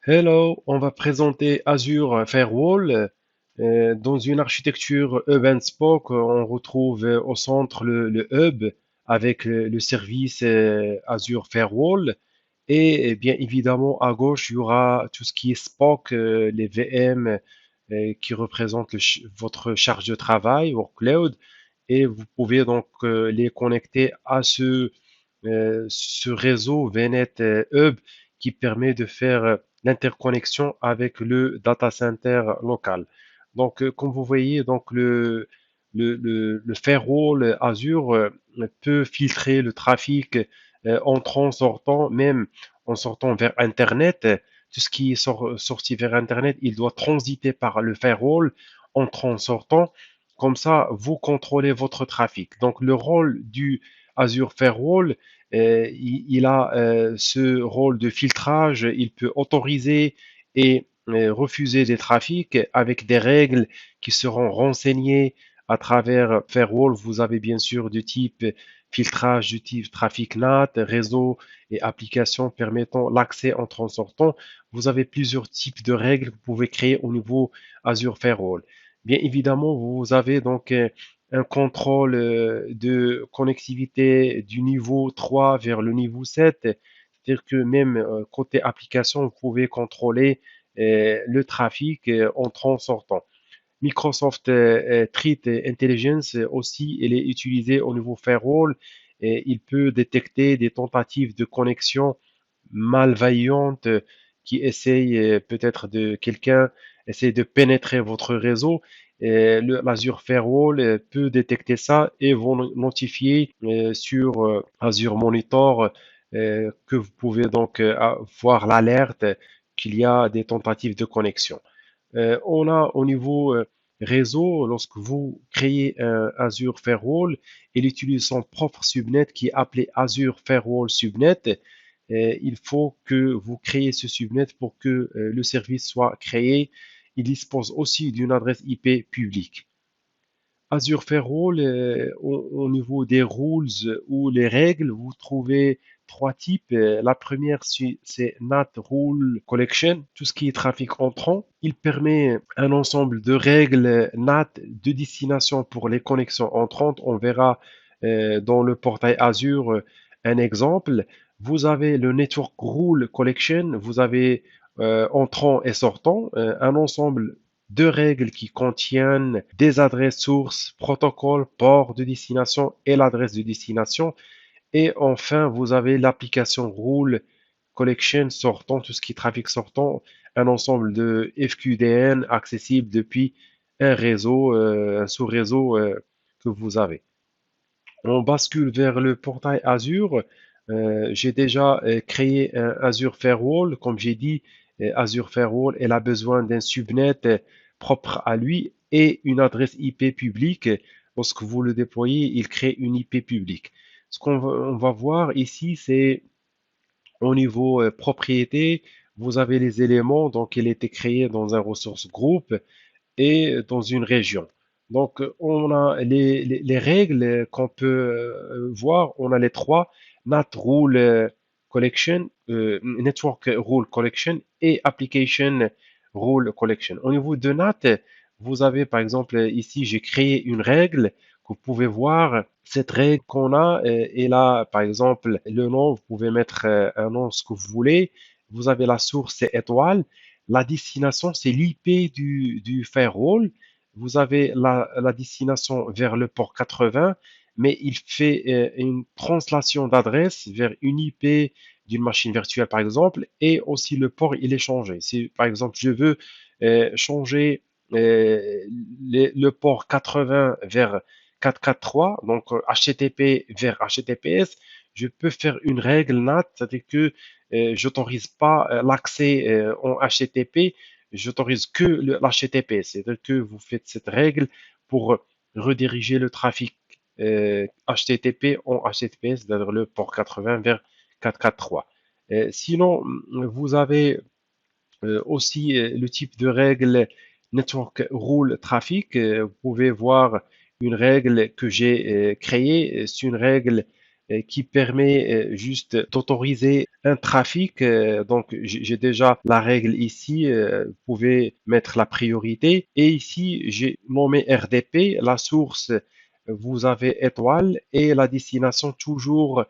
Hello, on va présenter Azure Firewall. Dans une architecture hub and spoke, on retrouve au centre le hub avec le service Azure Firewall. Et bien évidemment, à gauche, il y aura tout ce qui est spoke, les VM qui représentent votre charge de travail, workload. Et vous pouvez donc les connecter à ce réseau VNet Hub qui permet de faire l'interconnexion avec le data center local. Donc, comme vous voyez, donc le firewall Azure peut filtrer le trafic entrant, sortant, même en sortant vers Internet. Tout ce qui est sorti vers Internet, il doit transiter par le firewall entrant, sortant. Comme ça, vous contrôlez votre trafic. Donc, le rôle du Azure Firewall, il a ce rôle de filtrage, il peut autoriser et refuser des trafics avec des règles qui seront renseignées à travers Firewall. Vous avez bien sûr du type filtrage, du type trafic NAT, réseau et applications permettant l'accès entrant en sortant. Vous avez plusieurs types de règles que vous pouvez créer au niveau Azure Firewall. Bien évidemment, vous avez donc un contrôle de connectivité du niveau 3 vers le niveau 7. C'est-à-dire que même côté application, vous pouvez contrôler le trafic entrant, sortant. Microsoft Threat Intelligence aussi, elle est utilisée au niveau firewall et il peut détecter des tentatives de connexion malveillantes qui essayent peut-être de quelqu'un essaie de pénétrer votre réseau. L'Azure Firewall peut détecter ça et vous notifier sur Azure Monitor que vous pouvez donc voir l'alerte qu'il y a des tentatives de connexion. On a au niveau réseau, lorsque vous créez un Azure Firewall, il utilise son propre subnet qui est appelé Azure Firewall Subnet. Il faut que vous créez ce subnet pour que le service soit créé. Il dispose aussi d'une adresse IP publique. Azure Firewall, au niveau des rules ou les règles, vous trouvez trois types. La première, c'est NAT Rule Collection, tout ce qui est trafic entrant. Il permet un ensemble de règles NAT de destination pour les connexions entrantes. On verra dans le portail Azure un exemple. Vous avez le Network Rule Collection, vous avez entrant et sortant, un ensemble de règles qui contiennent des adresses sources, protocoles, port de destination et l'adresse de destination. Et enfin, vous avez l'application Rule Collection sortant, tout ce qui est trafic sortant, un ensemble de FQDN accessible depuis un réseau, un sous-réseau que vous avez. On bascule vers le portail Azure. J'ai déjà créé un Azure Firewall. Comme j'ai dit, Azure Firewall, elle a besoin d'un subnet propre à lui et une adresse IP publique. Lorsque vous le déployez, il crée une IP publique. Ce qu'on va voir ici, c'est au niveau propriété, vous avez les éléments, donc il a été créé dans un ressource groupe et dans une région. Donc, on a les règles qu'on peut voir. On a les trois, NAT Rule Collection, Network Rule Collection et Application Rule Collection. Au niveau de NAT, vous avez par exemple ici, j'ai créé une règle que vous pouvez voir. Cette règle qu'on a, et là, par exemple, le nom, vous pouvez mettre un nom, ce que vous voulez. Vous avez la source, c'est étoile. La destination, c'est l'IP du firewall. Vous avez la destination vers le port 80, mais il fait une translation d'adresse vers une IP d'une machine virtuelle, par exemple, et aussi le port, il est changé. Si, par exemple, je veux changer le port 80 vers 443, donc HTTP vers HTTPS, je peux faire une règle NAT, c'est-à-dire que j'autorise pas l'accès en HTTP, j'autorise que l'HTTP. C'est-à-dire que vous faites cette règle pour rediriger le trafic HTTP en HTTPS, c'est-à-dire le port 80 vers 443. Sinon, vous avez aussi le type de règle Network Rule Traffic. Vous pouvez voir une règle que j'ai créée. C'est une règle qui permet juste d'autoriser un trafic. Donc, j'ai déjà la règle ici. Vous pouvez mettre la priorité. Et ici, j'ai nommé RDP, la source. Vous avez étoile et la destination toujours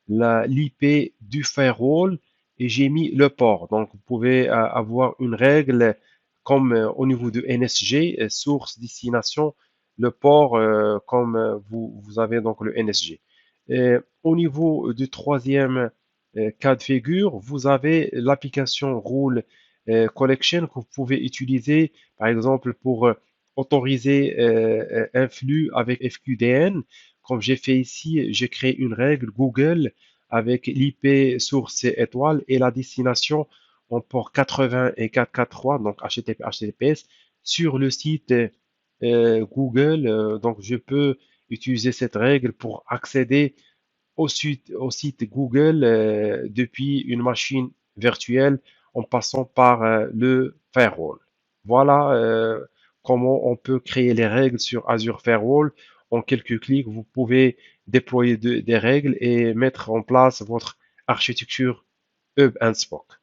l'IP du firewall et j'ai mis le port. Donc, vous pouvez avoir une règle comme au niveau de NSG, source, destination, le port comme vous avez donc le NSG. Et au niveau du troisième cas de figure, vous avez l'application Rule Collection que vous pouvez utiliser, par exemple, pour autoriser un flux avec FQDN. Comme j'ai fait ici, j'ai créé une règle Google avec l'IP source étoile et la destination en port 80 et 443, donc HTTP, HTTPS, sur le site Google. Donc, je peux utiliser cette règle pour accéder au site Google depuis une machine virtuelle en passant par le firewall. Voilà comment on peut créer les règles sur Azure Firewall. En quelques clics, vous pouvez déployer des règles et mettre en place votre architecture Hub and Spoke.